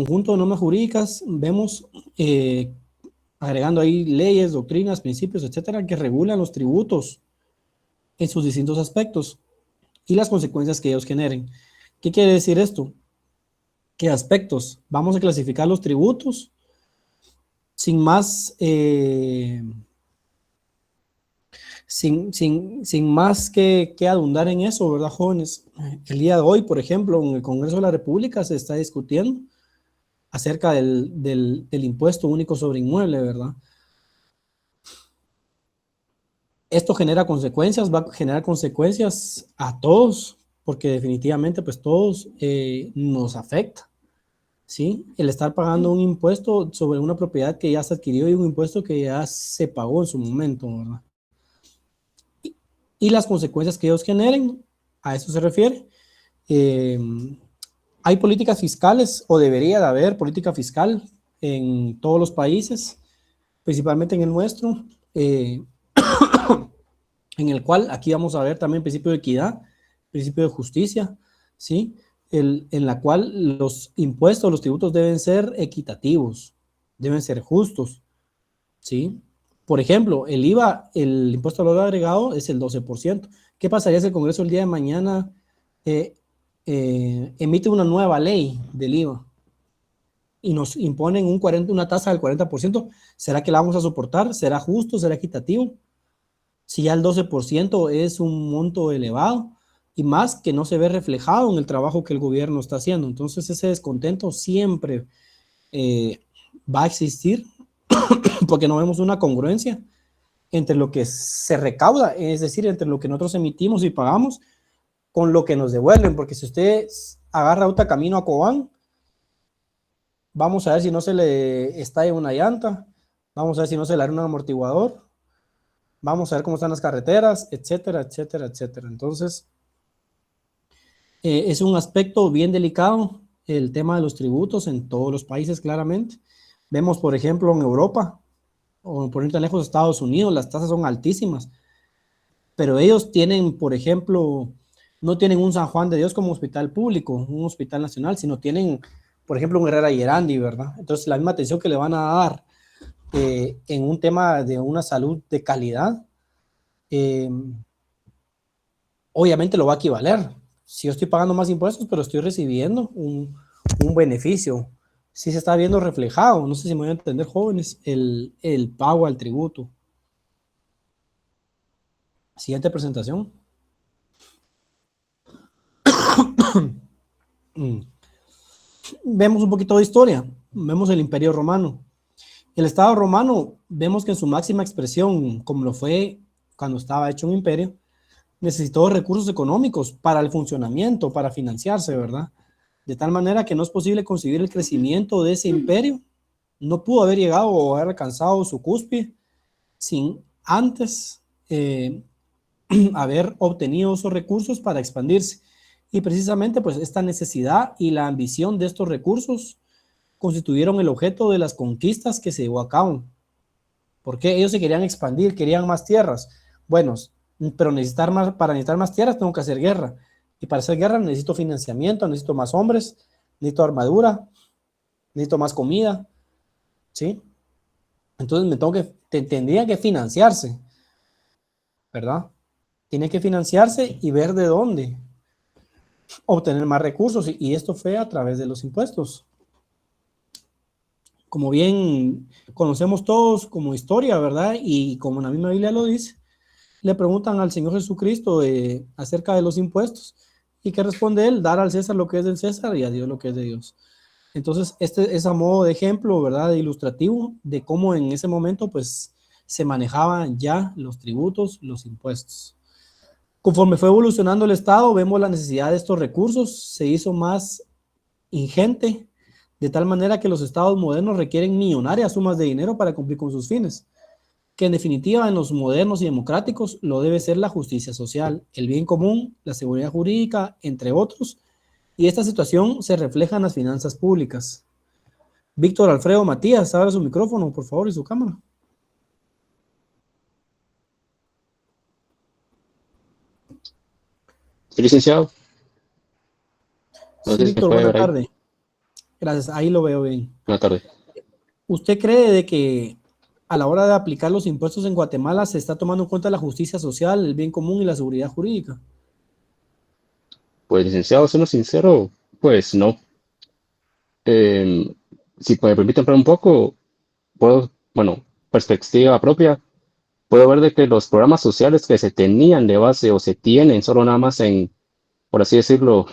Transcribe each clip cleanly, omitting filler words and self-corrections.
conjunto de normas jurídicas vemos, agregando ahí leyes, doctrinas, principios, etcétera, que regulan los tributos en sus distintos aspectos y las consecuencias que ellos generen. ¿Qué quiere decir esto? ¿Qué aspectos? Vamos a clasificar los tributos sin más, sin más que abundar en eso, ¿verdad, jóvenes? El día de hoy, por ejemplo, en el Congreso de la República se está discutiendo acerca del impuesto único sobre inmueble, ¿verdad? Esto genera consecuencias, va a generar consecuencias a todos, porque definitivamente pues todos nos afecta, ¿sí? El estar pagando un impuesto sobre una propiedad que ya se adquirió y un impuesto que ya se pagó en su momento, ¿verdad? Y las consecuencias que ellos generen, a eso se refiere. Hay políticas fiscales, o debería de haber política fiscal en todos los países, principalmente en el nuestro, en el cual aquí vamos a ver también principio de equidad, principio de justicia, ¿sí? En la cual los impuestos, los tributos deben ser equitativos, deben ser justos, ¿sí? Por ejemplo, el IVA, el impuesto al valor agregado, es el 12%. ¿Qué pasaría si el Congreso el día de mañana emite una nueva ley del IVA y nos imponen una tasa del 40%? ¿Será que la vamos a soportar? ¿Será justo? ¿Será equitativo? Si ya el 12% es un monto elevado y más que no se ve reflejado en el trabajo que el gobierno está haciendo. Entonces ese descontento siempre va a existir porque no vemos una congruencia entre lo que se recauda, es decir, entre lo que nosotros emitimos y pagamos con lo que nos devuelven, porque si usted agarra otro camino a Cobán, vamos a ver si no se le estalla una llanta, vamos a ver si no se le da un amortiguador, vamos a ver cómo están las carreteras, etcétera, etcétera, etcétera. Entonces, es un aspecto bien delicado el tema de los tributos en todos los países, claramente. Vemos, por ejemplo, en Europa, o por ir tan lejos, Estados Unidos, las tasas son altísimas, pero ellos tienen, por ejemplo, no tienen un San Juan de Dios como hospital público, un hospital nacional, sino tienen, por ejemplo, un Herrera y Erandi, ¿verdad? Entonces, la misma atención que le van a dar en un tema de una salud de calidad, obviamente lo va a equivaler. Si yo estoy pagando más impuestos, pero estoy recibiendo un beneficio, sí se está viendo reflejado, no sé si me voy a entender, jóvenes, el pago al tributo. Siguiente presentación. Vemos un poquito de historia, vemos el Imperio Romano. El Estado romano, vemos que en su máxima expresión, como lo fue cuando estaba hecho un imperio, necesitó recursos económicos para el funcionamiento, para financiarse, ¿verdad? De tal manera que no es posible concebir el crecimiento de ese imperio. No pudo haber llegado o haber alcanzado su cúspide sin antes haber obtenido esos recursos para expandirse. Y precisamente pues esta necesidad y la ambición de estos recursos constituyeron el objeto de las conquistas que se llevó a cabo. Porque ellos se querían expandir, querían más tierras. Bueno, pero para necesitar más tierras tengo que hacer guerra. Y para hacer guerra necesito financiamiento, necesito más hombres, necesito armadura, necesito más comida, ¿sí? Entonces tendría que financiarse, ¿verdad? Tiene que financiarse y ver de dónde obtener más recursos. Y esto fue a través de los impuestos. Como bien conocemos todos como historia, ¿verdad? Y como la misma Biblia lo dice, le preguntan al Señor Jesucristo acerca de los impuestos. ¿Y qué responde él? Dar al César lo que es del César y a Dios lo que es de Dios. Entonces, este es a modo de ejemplo, ¿verdad? De ilustrativo de cómo en ese momento, pues, se manejaban ya los tributos, los impuestos. Conforme fue evolucionando el Estado, vemos la necesidad de estos recursos, se hizo más ingente, de tal manera que los estados modernos requieren millonarias sumas de dinero para cumplir con sus fines, que en definitiva en los modernos y democráticos lo debe ser la justicia social, el bien común, la seguridad jurídica, entre otros, y esta situación se refleja en las finanzas públicas. Víctor Alfredo Matías, abra su micrófono, por favor, y su cámara. Sí, licenciado. No Sí, sé si me Víctor, puede buena ver ahí. tarde. Gracias, ahí lo veo bien. Buenas tardes. ¿Usted cree de que a la hora de aplicar los impuestos en Guatemala se está tomando en cuenta la justicia social, el bien común y la seguridad jurídica? Pues, licenciado, siendo sincero, pues no. Eh, si me permite hablar un poco, puedo, bueno, perspectiva propia, puedo ver de que los programas sociales que se tenían de base o se tienen solo nada más en, por así decirlo,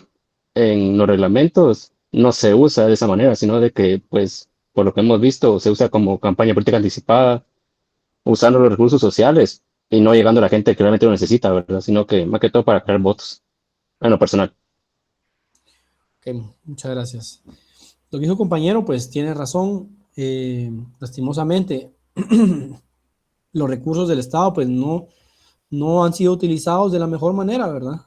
en los reglamentos, no se usa de esa manera, sino de que, pues, por lo que hemos visto, se usa como campaña política anticipada, usando los recursos sociales y no llegando a la gente que realmente lo necesita, ¿verdad? Sino que más que todo para crear votos, en lo personal. Ok, muchas gracias. Lo que dijo compañero, pues tiene razón. Lastimosamente, los recursos del Estado, pues no han sido utilizados de la mejor manera, ¿verdad?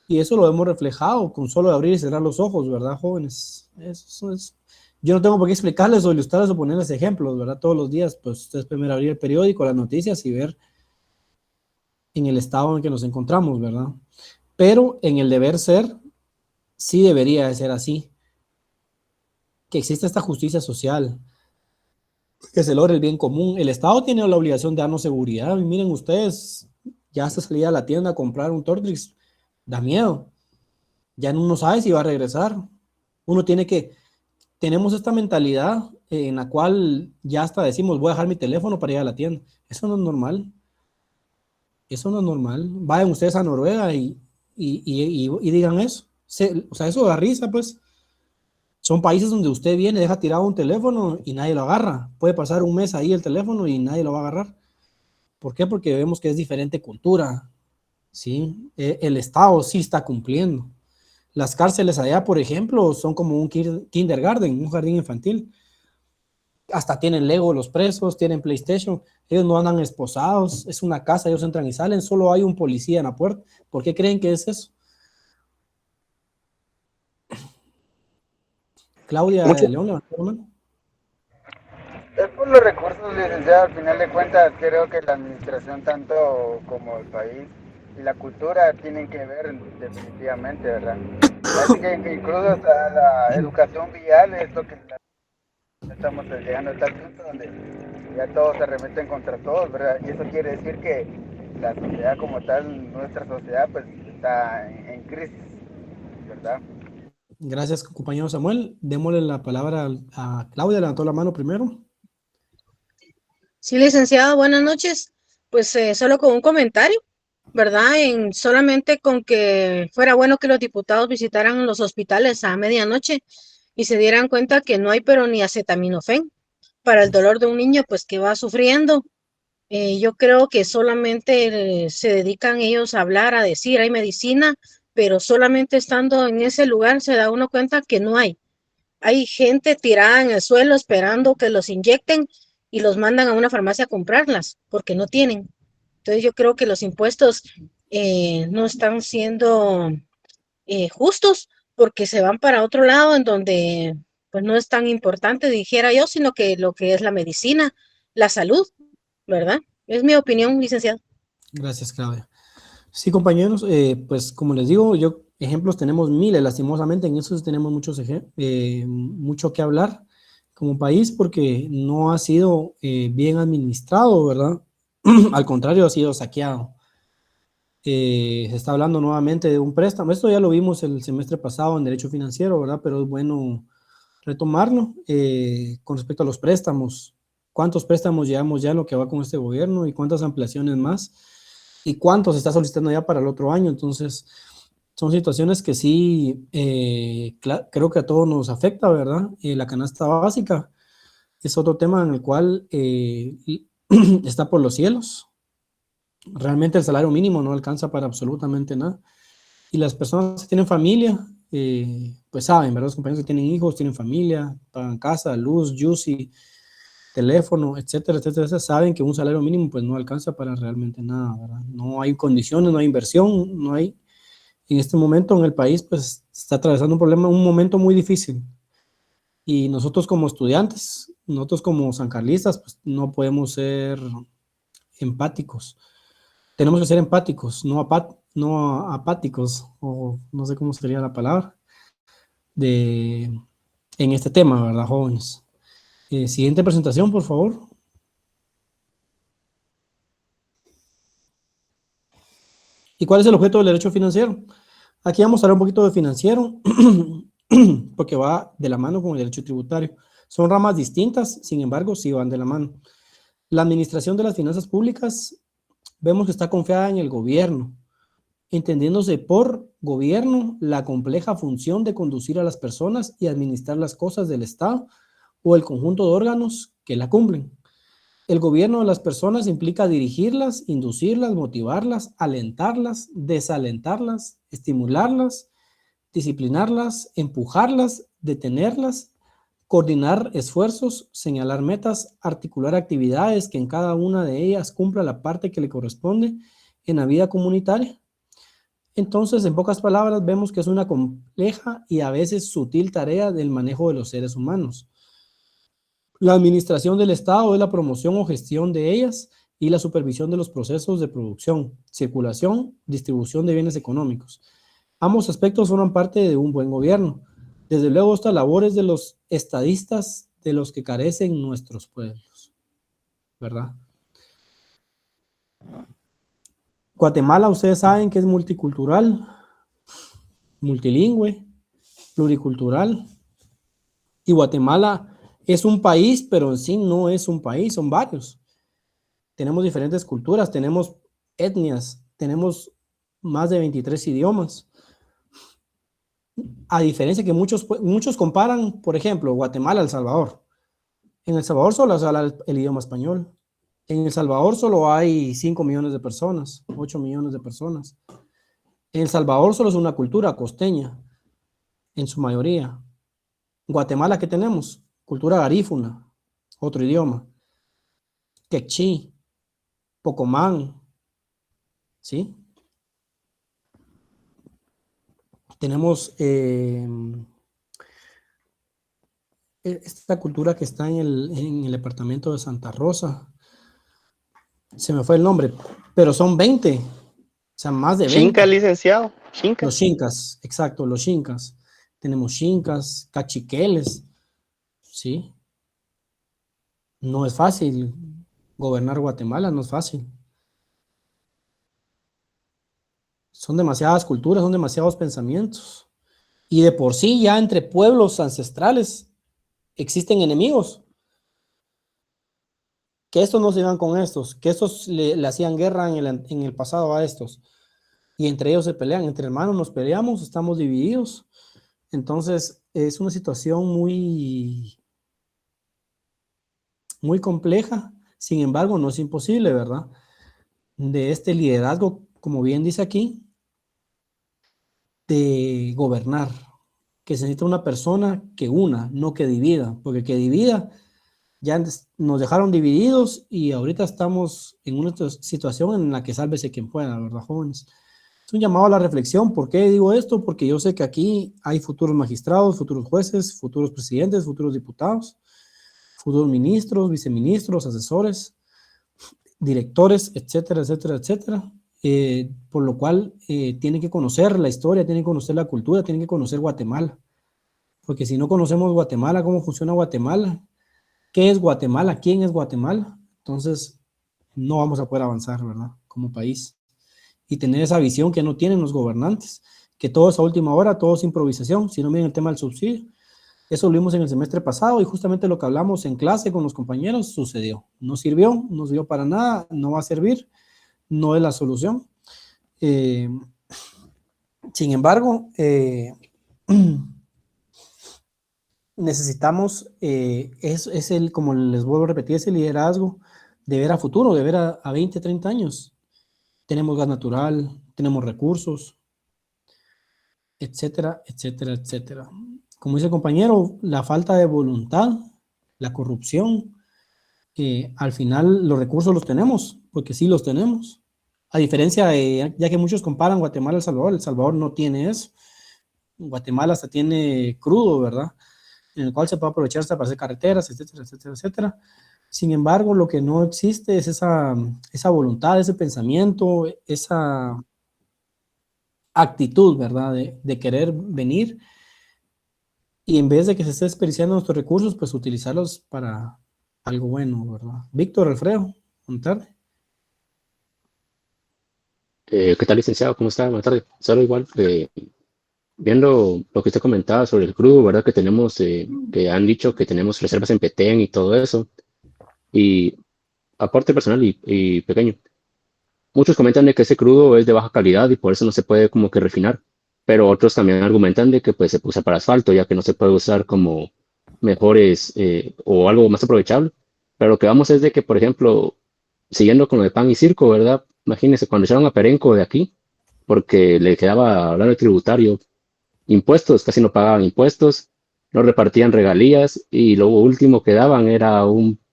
Y eso lo hemos reflejado con solo abrir y cerrar los ojos, ¿verdad, jóvenes? Eso es. Yo no tengo por qué explicarles o ilustrarles o ponerles ejemplos, ¿verdad? Todos los días, pues ustedes pueden abrir el periódico, las noticias y ver en el estado en que nos encontramos, ¿verdad? Pero en el deber ser, sí debería de ser así, que exista esta justicia social, que se logre el bien común. El Estado tiene la obligación de darnos seguridad. Y miren ustedes, ya hasta salir a la tienda a comprar un Tortrix, da miedo. Ya uno sabe si va a regresar. Uno tiene que, tenemos esta mentalidad en la cual ya hasta decimos, voy a dejar mi teléfono para ir a la tienda. Eso no es normal. Eso no es normal. Vayan ustedes a Noruega y digan eso. O sea, eso da risa, pues. Son países donde usted viene, deja tirado un teléfono y nadie lo agarra. Puede pasar un mes ahí el teléfono y nadie lo va a agarrar. ¿Por qué? Porque vemos que es diferente cultura, ¿sí? El Estado sí está cumpliendo. Las cárceles allá, por ejemplo, son como un kindergarten, un jardín infantil. Hasta tienen Lego los presos, tienen PlayStation. Ellos no andan esposados, es una casa, ellos entran y salen, solo hay un policía en la puerta. ¿Por qué creen que es eso? Claudia Mucho. de León, levantó la mano. Es por los recursos, licenciado, al final de cuentas creo que la administración tanto como el país y la cultura tienen que ver definitivamente, ¿verdad? Así que incluso hasta la educación vial es lo que estamos llegando a tal punto donde ya todos se remeten contra todos, ¿verdad? Y eso quiere decir que la sociedad como tal, nuestra sociedad, pues está en crisis, ¿verdad? Gracias, compañero Samuel. Démosle la palabra a Claudia, levantó la mano primero. Sí, licenciado, buenas noches. Pues solo con un comentario, ¿verdad? En solamente con que fuera bueno que los diputados visitaran los hospitales a medianoche y se dieran cuenta que no hay pero ni acetaminofén para el dolor de un niño pues que va sufriendo. Yo creo que solamente se dedican ellos a hablar, a decir, hay medicina, pero solamente estando en ese lugar se da uno cuenta que no hay. Hay gente tirada en el suelo esperando que los inyecten y los mandan a una farmacia a comprarlas porque no tienen. Entonces yo creo que los impuestos no están siendo justos porque se van para otro lado en donde pues no es tan importante, dijera yo, sino que lo que es la medicina, la salud, ¿verdad? Es mi opinión, licenciado. Gracias, Claudia. Sí, compañeros, pues como les digo, ejemplos tenemos miles, lastimosamente en eso sí tenemos mucho que hablar como país porque no ha sido bien administrado, ¿verdad? Al contrario, ha sido saqueado. Se está hablando nuevamente de un préstamo. Esto ya lo vimos el semestre pasado en Derecho Financiero, ¿verdad? Pero es bueno retomarlo con respecto a los préstamos. ¿Cuántos préstamos llevamos ya en lo que va con este gobierno y cuántas ampliaciones más? ¿Y cuánto se está solicitando ya para el otro año? Entonces, son situaciones que sí, creo que a todos nos afecta, ¿verdad? La canasta básica es otro tema en el cual está por los cielos. Realmente el salario mínimo no alcanza para absolutamente nada. Y las personas que tienen familia, pues saben, ¿verdad? Los compañeros que tienen hijos, tienen familia, pagan casa, luz, y teléfono, etcétera, etcétera, etcétera, saben que un salario mínimo pues no alcanza para realmente nada, ¿verdad? No hay condiciones, no hay inversión, no hay. En este momento en el país pues está atravesando un momento muy difícil. Y nosotros como estudiantes, nosotros como sancarlistas, pues no podemos ser empáticos. Tenemos que ser empáticos, no apáticos, o no sé cómo sería la palabra, de en este tema, ¿verdad, jóvenes? Siguiente presentación, por favor. ¿Y cuál es el objeto del derecho financiero? Aquí vamos a hablar un poquito de financiero, porque va de la mano con el derecho tributario. Son ramas distintas, sin embargo, sí van de la mano. La administración de las finanzas públicas, vemos que está confiada en el gobierno, entendiéndose por gobierno la compleja función de conducir a las personas y administrar las cosas del Estado o el conjunto de órganos que la cumplen. El gobierno de las personas implica dirigirlas, inducirlas, motivarlas, alentarlas, desalentarlas, estimularlas, disciplinarlas, empujarlas, detenerlas, coordinar esfuerzos, señalar metas, articular actividades que en cada una de ellas cumpla la parte que le corresponde en la vida comunitaria. Entonces, en pocas palabras, vemos que es una compleja y a veces sutil tarea del manejo de los seres humanos. La administración del Estado es la promoción o gestión de ellas y la supervisión de los procesos de producción, circulación, distribución de bienes económicos. Ambos aspectos forman parte de un buen gobierno. Desde luego, esta labor es de los estadistas de los que carecen nuestros pueblos, ¿verdad? Guatemala, ustedes saben que es multicultural, multilingüe, pluricultural, y Guatemala es un país, pero en sí no es un país, son varios. Tenemos diferentes culturas, tenemos etnias, tenemos más de 23 idiomas. A diferencia que muchos comparan, por ejemplo, Guatemala, El Salvador. En El Salvador solo se habla el idioma español. En El Salvador solo hay 5 millones de personas, 8 millones de personas. En El Salvador solo es una cultura costeña, en su mayoría. Guatemala, ¿qué tenemos? Cultura garífuna, otro idioma. Quechí, Pocomán, ¿sí? Tenemos esta cultura que está en el departamento de Santa Rosa. Se me fue el nombre, pero son 20, o sea, más de 20. Xinca, licenciado. Xinca. Los xincas, exacto, los xincas. Tenemos xincas, cachiqueles, ¿sí? No es fácil gobernar Guatemala, no es fácil. Son demasiadas culturas, son demasiados pensamientos. Y de por sí ya entre pueblos ancestrales existen enemigos. Que estos no se iban con estos, que estos le hacían guerra en el pasado a estos. Y entre ellos se pelean, entre hermanos nos peleamos, estamos divididos. Entonces es una situación muy compleja, sin embargo no es imposible, ¿verdad? De este liderazgo, como bien dice aquí, de gobernar, que se necesita una persona que una, no que divida, porque que divida, ya nos dejaron divididos y ahorita estamos en una situación en la que sálvese quien pueda, ¿verdad, jóvenes? Es un llamado a la reflexión. ¿Por qué digo esto? Porque yo sé que aquí hay futuros magistrados, futuros jueces, futuros presidentes, futuros diputados, futuros ministros, viceministros, asesores, directores, etcétera, etcétera, etcétera. Por lo cual tienen que conocer la historia, tienen que conocer la cultura, tienen que conocer Guatemala. Porque si no conocemos Guatemala, cómo funciona Guatemala, qué es Guatemala, quién es Guatemala, entonces no vamos a poder avanzar, ¿verdad? Como país. Y tener esa visión que no tienen los gobernantes, que todo es a última hora, todo es improvisación. Si no miren el tema del subsidio, eso lo vimos en el semestre pasado y justamente lo que hablamos en clase con los compañeros sucedió. No sirvió, no sirvió para nada, no va a servir, no es la solución. Sin embargo, necesitamos, como les vuelvo a repetir, ese liderazgo de ver a futuro, de ver a 20, 30 años. Tenemos gas natural, tenemos recursos, etcétera, etcétera, etcétera. Como dice el compañero, la falta de voluntad, la corrupción, al final los recursos los tenemos, porque sí los tenemos. A diferencia de, ya que muchos comparan Guatemala El Salvador no tiene eso. Guatemala hasta tiene crudo, ¿verdad? En el cual se puede aprovecharse para hacer carreteras, etcétera, etcétera, etcétera. Sin embargo, lo que no existe es esa voluntad, ese pensamiento, esa actitud, ¿verdad? De querer venir y en vez de que se esté desperdiciando nuestros recursos, pues utilizarlos para algo bueno, ¿verdad? Víctor, Alfredo, buenas tardes. ¿Qué tal, licenciado? ¿Cómo está? Buenas tardes. Solo igual, viendo lo que usted comentaba sobre el crudo, ¿verdad? Que tenemos, que han dicho que tenemos reservas en Petén y todo eso, y aporte personal y pequeño. Muchos comentan de que ese crudo es de baja calidad y por eso no se puede como que refinar, pero otros también argumentan de que pues se usa para asfalto, ya que no se puede usar como mejores o algo más aprovechable. Pero lo que vamos es de que, por ejemplo, siguiendo con lo de pan y circo, ¿verdad? Imagínense, cuando echaron a Perenco de aquí, porque le quedaba hablar de tributario, impuestos, casi no pagaban impuestos, no repartían regalías y lo último que daban era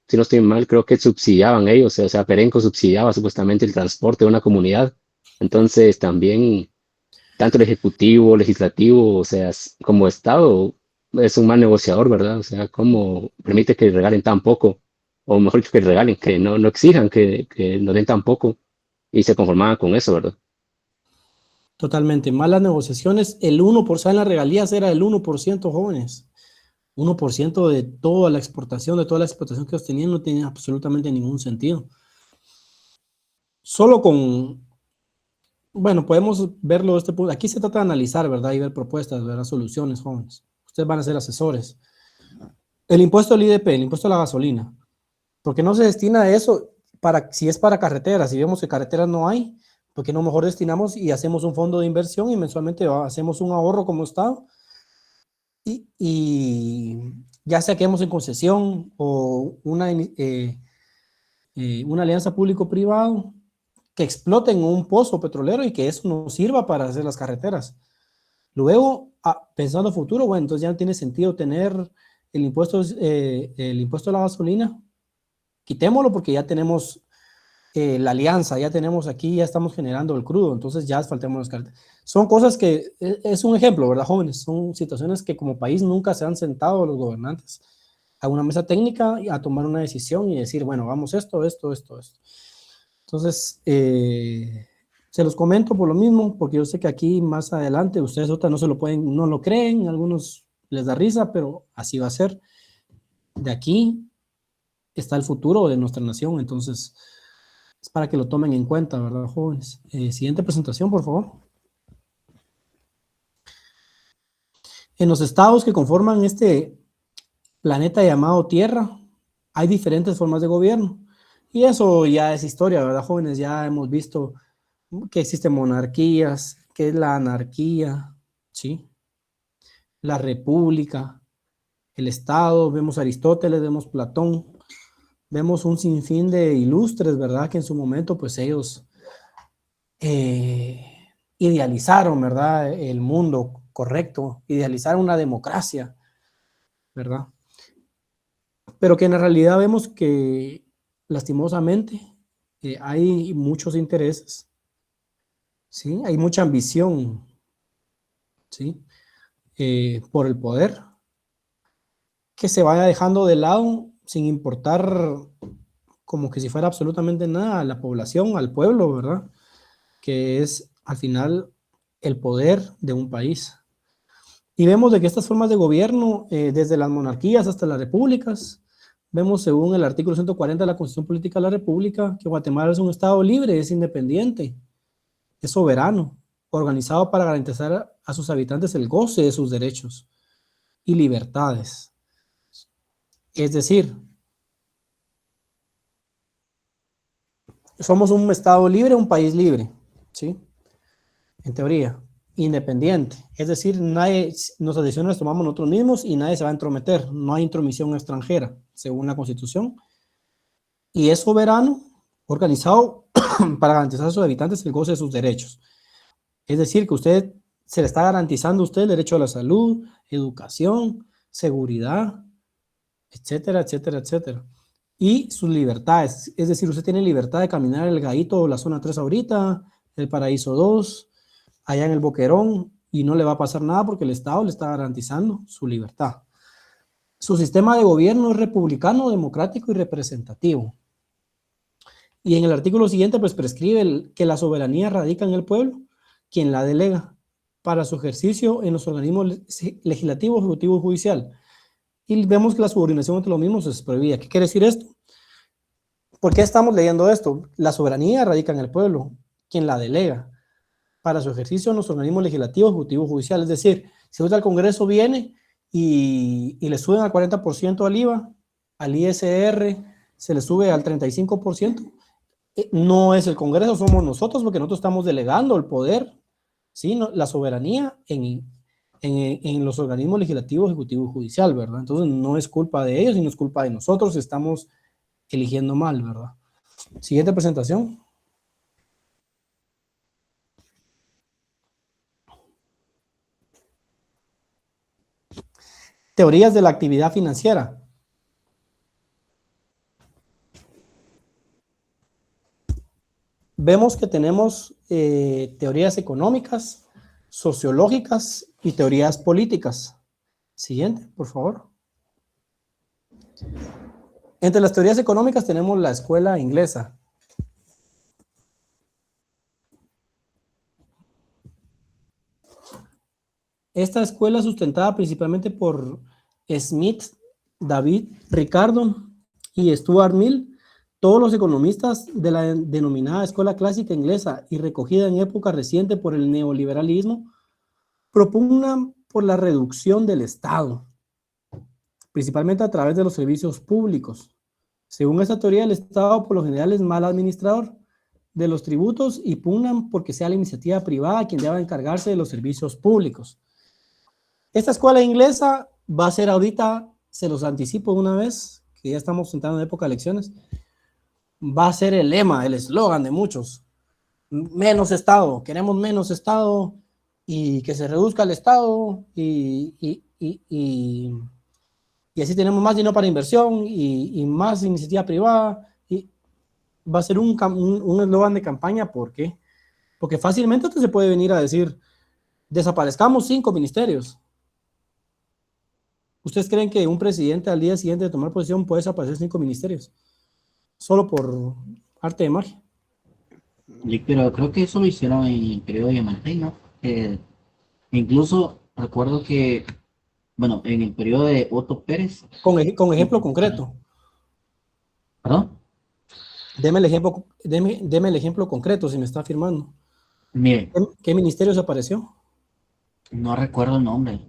si no estoy mal, creo que subsidiaban ellos, o sea, Perenco subsidiaba supuestamente el transporte de una comunidad. Entonces también, tanto el ejecutivo, legislativo, o sea, como Estado, es un mal negociador, ¿verdad? O sea, ¿cómo permite que regalen tan poco? O mejor dicho, que regalen, que no exijan que nos den tan poco y se conformaban con eso, ¿verdad? Totalmente. Malas negociaciones. El 1% en las regalías era el 1%, jóvenes. 1% de toda la exportación, que ellos tenían, no tenía absolutamente ningún sentido. Solo con, bueno, podemos verlo de este punto. Aquí se trata de analizar, ¿verdad? Y ver propuestas, ver soluciones, jóvenes. Ustedes van a ser asesores. El impuesto al IDP, el impuesto a la gasolina. ¿Por qué no se destina a eso si es para carreteras? Si vemos que carreteras no hay, ¿por qué no mejor destinamos y hacemos un fondo de inversión y mensualmente hacemos un ahorro como Estado? Y ya sea que quedemos en concesión o una alianza público-privado que exploten un pozo petrolero y que eso nos sirva para hacer las carreteras. Luego, pensando futuro, bueno, entonces ya no tiene sentido tener el impuesto a la gasolina. Quitémoslo porque ya tenemos la alianza, ya tenemos aquí, ya estamos generando el crudo, entonces ya asfaltemos las carreteras. Son cosas que, es un ejemplo, ¿verdad, jóvenes? Son situaciones que como país nunca se han sentado los gobernantes a una mesa técnica a tomar una decisión y decir, bueno, vamos esto. Entonces, se los comento por lo mismo, porque yo sé que aquí más adelante ustedes otras no lo creen, algunos les da risa, pero así va a ser. De aquí está el futuro de nuestra nación, entonces es para que lo tomen en cuenta, ¿verdad, jóvenes? Siguiente presentación, por favor. En los estados que conforman este planeta llamado Tierra, hay diferentes formas de gobierno. Y eso ya es historia, ¿verdad, jóvenes? Ya hemos visto que existen monarquías, que es la anarquía, ¿sí? La república, el Estado, vemos Aristóteles, vemos Platón, vemos un sinfín de ilustres, ¿verdad? Que en su momento, pues ellos idealizaron, ¿verdad? El mundo correcto, idealizaron una democracia, ¿verdad? Pero que en la realidad vemos que lastimosamente hay muchos intereses, ¿sí? Hay mucha ambición, ¿sí? Por el poder, que se vaya dejando de lado sin importar como que si fuera absolutamente nada a la población, al pueblo, ¿verdad? Que es al final el poder de un país. Y vemos de que estas formas de gobierno, desde las monarquías hasta las repúblicas, vemos según el artículo 140 de la Constitución Política de la República que Guatemala es un estado libre, es independiente, es soberano, organizado para garantizar a sus habitantes el goce de sus derechos y libertades. Es decir, somos un estado libre, un país libre, ¿sí? En teoría, independiente. Es decir, nuestras decisiones las tomamos nosotros mismos y nadie se va a entrometer. No hay intromisión extranjera, según la Constitución. Y es soberano, organizado para garantizar a sus habitantes el goce de sus derechos. Es decir, que usted se le está garantizando a usted el derecho a la salud, educación, seguridad, etcétera, etcétera, etcétera. Y sus libertades, es decir, usted tiene libertad de caminar el Gahito, la zona 3 ahorita, el Paraíso 2, allá en el Boquerón, y no le va a pasar nada porque el Estado le está garantizando su libertad. Su sistema de gobierno es republicano, democrático y representativo. Y en el artículo siguiente, pues prescribe que la soberanía radica en el pueblo, quien la delega para su ejercicio en los organismos legislativo, ejecutivo y judicial. Y vemos que la subordinación entre los mismos es prohibida. ¿Qué quiere decir esto? ¿Por qué estamos leyendo esto? La soberanía radica en el pueblo, quien la delega para su ejercicio en los organismos legislativos, ejecutivo y judicial. Es decir, si ahorita el Congreso viene y le suben al 40% al IVA, al ISR se le sube al 35%, no es el Congreso, somos nosotros, porque nosotros estamos delegando el poder, ¿sí? La soberanía en los organismos legislativos, ejecutivo y judicial, ¿verdad? Entonces no es culpa de ellos y no es culpa de nosotros, estamos eligiendo mal, ¿verdad? Siguiente presentación. Teorías de la actividad financiera. Vemos que tenemos teorías económicas, sociológicas y teorías políticas. Siguiente, por favor. Entre las teorías económicas tenemos la escuela inglesa. Esta escuela, sustentada principalmente por Smith, David, Ricardo y Stuart Mill, todos los economistas de la denominada escuela clásica inglesa y recogida en época reciente por el neoliberalismo, propugnan por la reducción del Estado, principalmente a través de los servicios públicos. Según esta teoría, el Estado por lo general es mal administrador de los tributos y pugnan porque sea la iniciativa privada quien deba encargarse de los servicios públicos. Esta escuela inglesa va a ser ahorita, se los anticipo una vez, que ya estamos entrando en época de elecciones, va a ser el lema, el eslogan de muchos. Menos Estado, queremos menos Estado y que se reduzca el Estado y así tenemos más dinero para inversión y más iniciativa privada. Y va a ser un eslogan de campaña. ¿Por qué? Porque fácilmente usted se puede venir a decir, desaparezcamos 5 ministerios. ¿Ustedes creen que un presidente al día siguiente de tomar posesión puede desaparecer 5 ministerios? Solo por arte de magia. Pero creo que eso lo hicieron en el periodo de Yamatei, ¿no? Incluso recuerdo que, bueno, en el periodo de Otto Pérez. Con ejemplo concreto. ¿Perdón? Deme el ejemplo concreto si me está afirmando. Mire, ¿Qué ministerio desapareció? no recuerdo el nombre.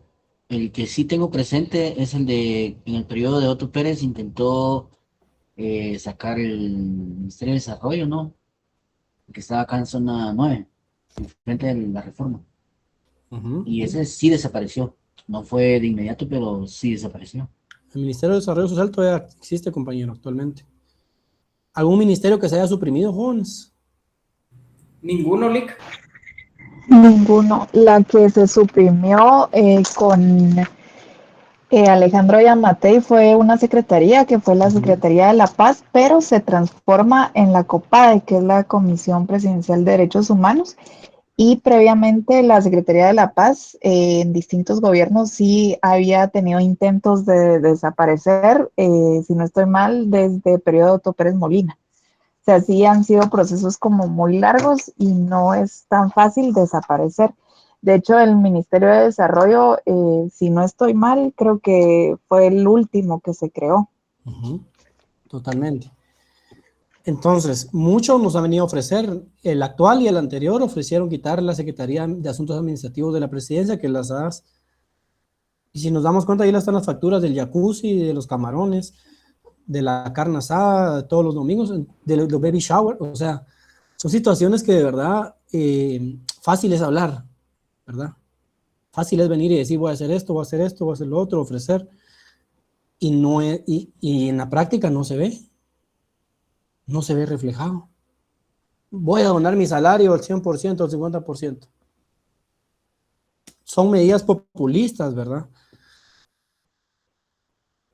El que sí tengo presente es el de, en el periodo de Otto Pérez intentó sacar el Ministerio de Desarrollo, ¿no? Que estaba acá en zona 9, frente de la Reforma. Y ese sí desapareció. No fue de inmediato, pero sí desapareció. El Ministerio de Desarrollo Social todavía existe, compañero, actualmente. ¿Algún ministerio que se haya suprimido, jóvenes? Ninguno, Lick. Ninguno. La que se suprimió con Alejandro Yamatei fue una secretaría que fue la Secretaría de la Paz, pero se transforma en la COPADE, que es la Comisión Presidencial de Derechos Humanos. Y previamente la Secretaría de la Paz en distintos gobiernos sí había tenido intentos de desaparecer, si no estoy mal, desde el periodo de Otto Pérez Molina. O sea, sí han sido procesos como muy largos y no es tan fácil desaparecer. De hecho, el Ministerio de Desarrollo, si no estoy mal, creo que fue el último que se creó. Totalmente. Entonces, muchos nos han venido a ofrecer, el actual y el anterior ofrecieron quitar la Secretaría de Asuntos Administrativos de la Presidencia, que las AS, y si nos damos cuenta, ahí están las facturas del jacuzzi, de los camarones, de la carne asada, todos los domingos, de los baby shower. O sea, son situaciones que de verdad fácil es hablar, ¿verdad? Fácil es venir y decir, voy a hacer esto, voy a hacer esto, voy a hacer lo otro, ofrecer, y en la práctica no se ve. No se ve reflejado. Voy a donar mi salario al 100%, al 50%. Son medidas populistas, ¿verdad?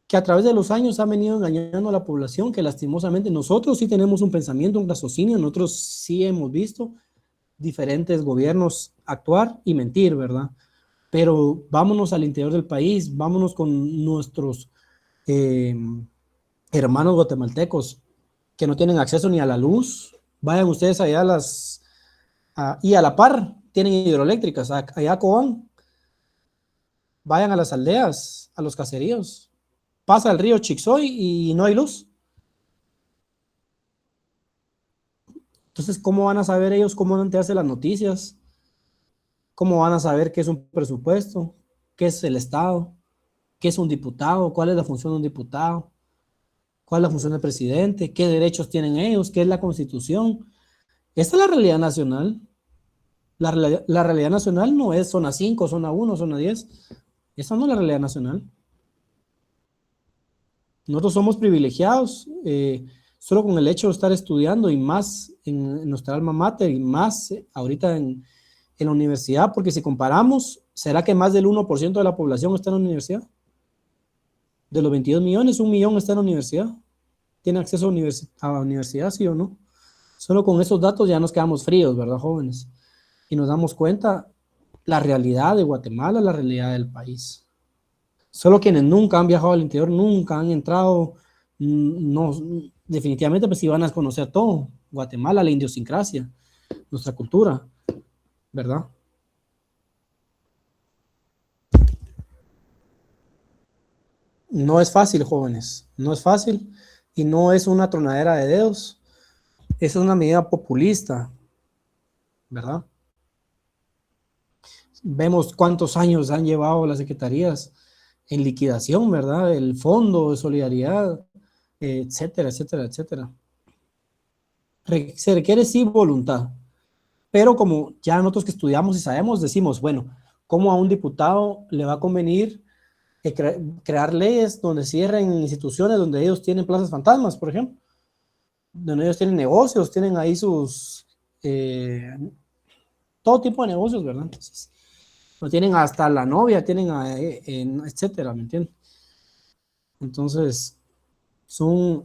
Que a través de los años han venido engañando a la población, que lastimosamente nosotros sí tenemos un pensamiento, un raciocinio, nosotros sí hemos visto diferentes gobiernos actuar y mentir, ¿verdad? Pero vámonos al interior del país, vámonos con nuestros hermanos guatemaltecos que no tienen acceso ni a la luz. Vayan ustedes allá y a la par tienen hidroeléctricas, allá a Cobán. Vayan a las aldeas, a los caseríos. Pasa el río Chixoy y no hay luz. Entonces, ¿cómo van a saber ellos cómo enterarse las noticias? ¿Cómo van a saber qué es un presupuesto? ¿Qué es el Estado? ¿Qué es un diputado? ¿Cuál es la función de un diputado? ¿Cuál es la función del presidente? ¿Qué derechos tienen ellos? ¿Qué es la Constitución? Esta es la realidad nacional. La realidad nacional no es zona 5, zona 1, zona 10. Esa no es la realidad nacional. Nosotros somos privilegiados solo con el hecho de estar estudiando y más en nuestra alma mater y más ahorita en la universidad, porque si comparamos, ¿será que más del 1% de la población está en la universidad? De los 22 millones, 1 millón está en la universidad. ¿Tiene acceso a la universidad, sí o no? Solo con esos datos ya nos quedamos fríos, ¿verdad, jóvenes? Y nos damos cuenta la realidad de Guatemala, la realidad del país. Solo quienes nunca han viajado al interior, nunca han entrado, no, definitivamente pues sí van a conocer todo. Guatemala, la idiosincrasia, nuestra cultura, ¿verdad? No es fácil, jóvenes, no es fácil y no es una tronadera de dedos, es una medida populista, ¿verdad? Vemos cuántos años han llevado las secretarías en liquidación, ¿verdad? El Fondo de Solidaridad, etcétera, etcétera, etcétera. Se requiere sí voluntad, pero como ya nosotros que estudiamos y sabemos, decimos, bueno, ¿cómo a un diputado le va a convenir crear leyes donde cierren instituciones donde ellos tienen plazas fantasmas, por ejemplo? Donde ellos tienen negocios, tienen ahí sus... todo tipo de negocios, ¿verdad? Entonces, no tienen hasta la novia, tienen, etcétera, ¿me entiendes? Entonces,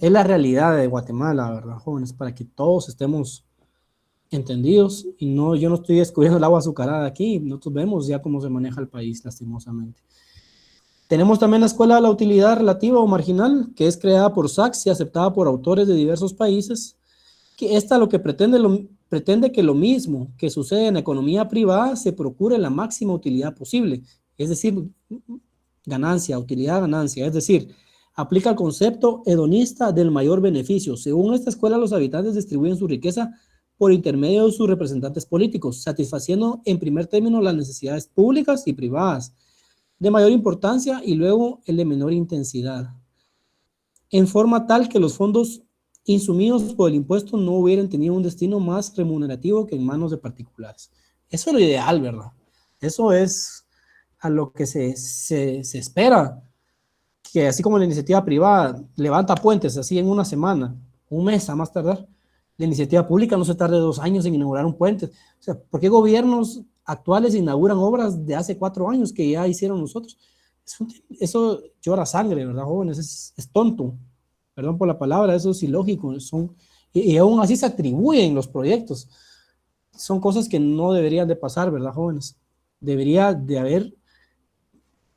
es la realidad de Guatemala, ¿verdad, jóvenes? Para que todos estemos entendidos y no, yo no estoy descubriendo el agua azucarada aquí, nosotros vemos ya cómo se maneja el país, lastimosamente. Tenemos también la Escuela de la Utilidad Relativa o Marginal, que es creada por Sachs y aceptada por autores de diversos países, que esta lo que pretende que lo mismo que sucede en la economía privada se procure la máxima utilidad posible, es decir, ganancia, utilidad, ganancia, es decir, aplica el concepto hedonista del mayor beneficio. Según esta escuela, los habitantes distribuyen su riqueza por intermedio de sus representantes políticos, satisfaciendo en primer término las necesidades públicas y privadas de mayor importancia y luego el de menor intensidad, en forma tal que los fondos insumidos por el impuesto no hubieran tenido un destino más remunerativo que en manos de particulares. Eso es lo ideal, ¿verdad? Eso es a lo que se espera, que así como la iniciativa privada levanta puentes así en una semana, un mes a más tardar, la iniciativa pública no se tarde 2 años en inaugurar un puente. O sea, ¿por qué gobiernos actuales inauguran obras de hace 4 años que ya hicieron nosotros? Eso llora sangre, ¿verdad, jóvenes? Es tonto. Perdón por la palabra, eso es ilógico. Y aún así se atribuyen los proyectos. Son cosas que no deberían de pasar, ¿verdad, jóvenes? Debería de haber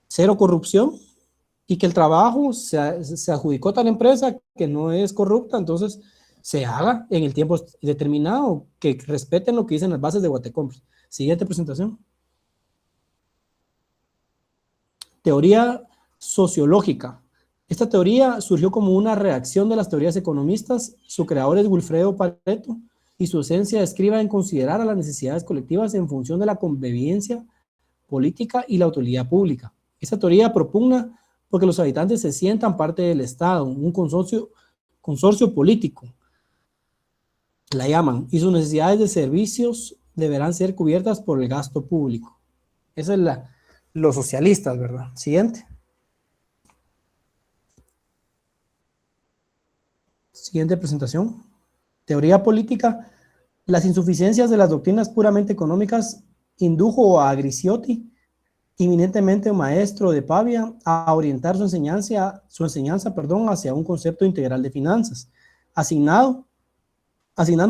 cero corrupción y que el trabajo se adjudicó a tal empresa que no es corrupta, entonces se haga en el tiempo determinado, que respeten lo que dicen las bases de Guatecompras. Siguiente presentación. Teoría sociológica. Esta teoría surgió como una reacción de las teorías economistas. Su creador es Wilfredo Pareto y su esencia describe en considerar a las necesidades colectivas en función de la conveniencia política y la utilidad pública. Esta teoría propugna porque los habitantes se sientan parte del Estado, un consorcio político, la llaman, y sus necesidades de servicios deberán ser cubiertas por el gasto público. Eso es los socialistas, ¿verdad? Siguiente. Siguiente presentación. Teoría política. Las insuficiencias de las doctrinas puramente económicas indujo a Griciotti, eminentemente maestro de Pavia, a orientar su enseñanza hacia un concepto integral de finanzas, asignando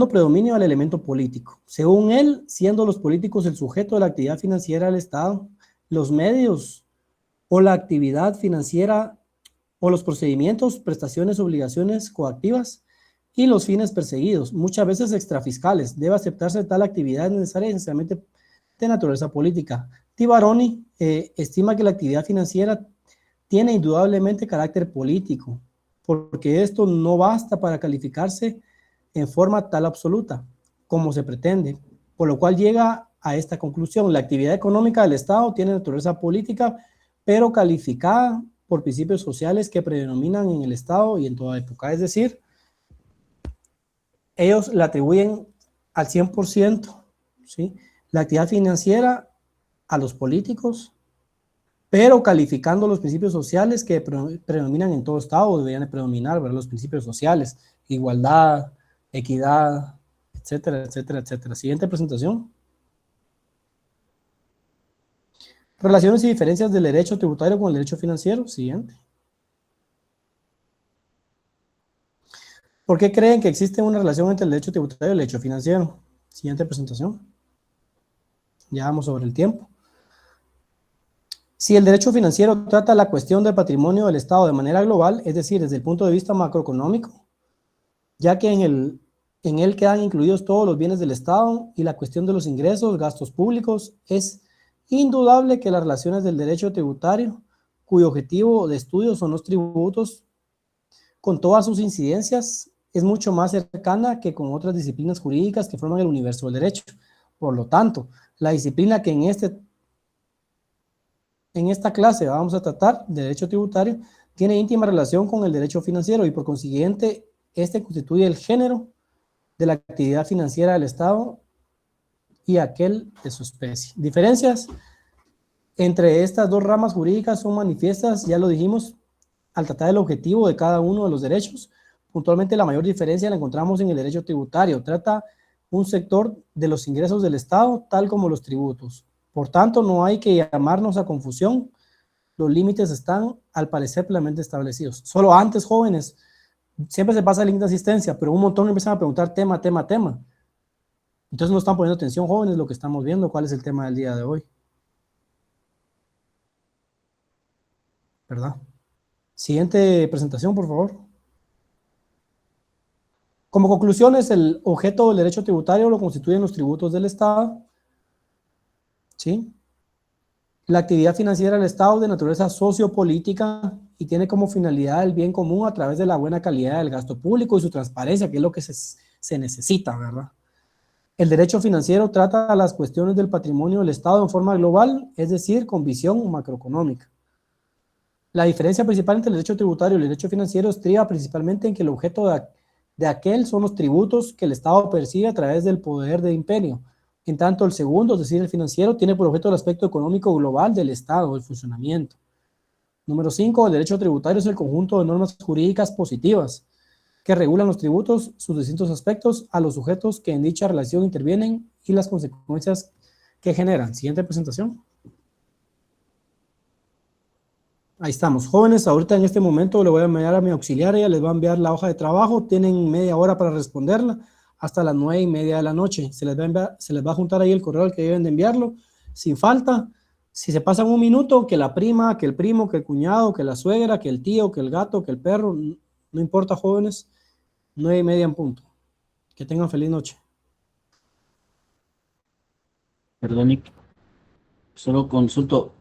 predominio al elemento político. Según él, siendo los políticos el sujeto de la actividad financiera del Estado, los medios o la actividad financiera o los procedimientos, prestaciones, obligaciones coactivas y los fines perseguidos, muchas veces extrafiscales, debe aceptarse tal actividad necesaria esencialmente de naturaleza política. Tibaroni estima que la actividad financiera tiene indudablemente carácter político, porque esto no basta para calificarse en forma tal absoluta, como se pretende, por lo cual llega a esta conclusión: la actividad económica del Estado tiene naturaleza política, pero calificada por principios sociales que predominan en el Estado y en toda época. Es decir, ellos le atribuyen al 100%, ¿sí?, la actividad financiera a los políticos, pero calificando los principios sociales que predominan en todo Estado, deberían predominar, ¿verdad?, los principios sociales: igualdad, equidad, etcétera, etcétera, etcétera. Siguiente presentación. Relaciones y diferencias del derecho tributario con el derecho financiero. Siguiente. ¿Por qué creen que existe una relación entre el derecho tributario y el derecho financiero? Siguiente presentación. Ya vamos sobre el tiempo. Si el derecho financiero trata la cuestión del patrimonio del Estado de manera global, es decir, desde el punto de vista macroeconómico, ya que en él quedan incluidos todos los bienes del Estado y la cuestión de los ingresos, gastos públicos, es indudable que las relaciones del derecho tributario, cuyo objetivo de estudio son los tributos, con todas sus incidencias, es mucho más cercana que con otras disciplinas jurídicas que forman el universo del derecho. Por lo tanto, la disciplina que en esta clase vamos a tratar, de derecho tributario, tiene íntima relación con el derecho financiero y por consiguiente, este constituye el género de la actividad financiera del Estado y aquel de su especie. Diferencias entre estas dos ramas jurídicas son manifiestas, ya lo dijimos, al tratar el objetivo de cada uno de los derechos. Puntualmente, la mayor diferencia la encontramos en el derecho tributario. Trata un sector de los ingresos del Estado, tal como los tributos. Por tanto, no hay que llamarnos a confusión. Los límites están, al parecer, plenamente establecidos. Solo antes, jóvenes, siempre se pasa el link de asistencia, pero un montón empiezan a preguntar tema. Entonces no están poniendo atención, jóvenes, lo que estamos viendo, cuál es el tema del día de hoy. ¿Verdad? Siguiente presentación, por favor. Como conclusiones, el objeto del derecho tributario lo constituyen los tributos del Estado. ¿Sí? La actividad financiera del Estado es de naturaleza sociopolítica y tiene como finalidad el bien común a través de la buena calidad del gasto público y su transparencia, que es lo que se necesita, ¿verdad? El derecho financiero trata las cuestiones del patrimonio del Estado en forma global, es decir, con visión macroeconómica. La diferencia principal entre el derecho tributario y el derecho financiero estriba principalmente en que el objeto de aquel son los tributos que el Estado percibe a través del poder de imperio. En tanto, el segundo, es decir, el financiero, tiene por objeto el aspecto económico global del Estado, el funcionamiento. Número 5, el derecho tributario es el conjunto de normas jurídicas positivas que regulan los tributos, sus distintos aspectos, a los sujetos que en dicha relación intervienen y las consecuencias que generan. Siguiente presentación. Ahí estamos. Jóvenes, ahorita en este momento le voy a enviar a mi auxiliar, ella les va a enviar la hoja de trabajo, tienen media hora para responderla, hasta las 9:30 de la noche. Se les va a juntar ahí el correo al que deben de enviarlo, sin falta. Si se pasan un minuto, que la prima, que el primo, que el cuñado, que la suegra, que el tío, que el gato, que el perro, no importa, jóvenes, 9:30 en punto. Que tengan feliz noche. Perdón, Nick. Solo consulto.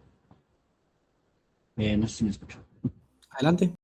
No sé si me escucho. Adelante.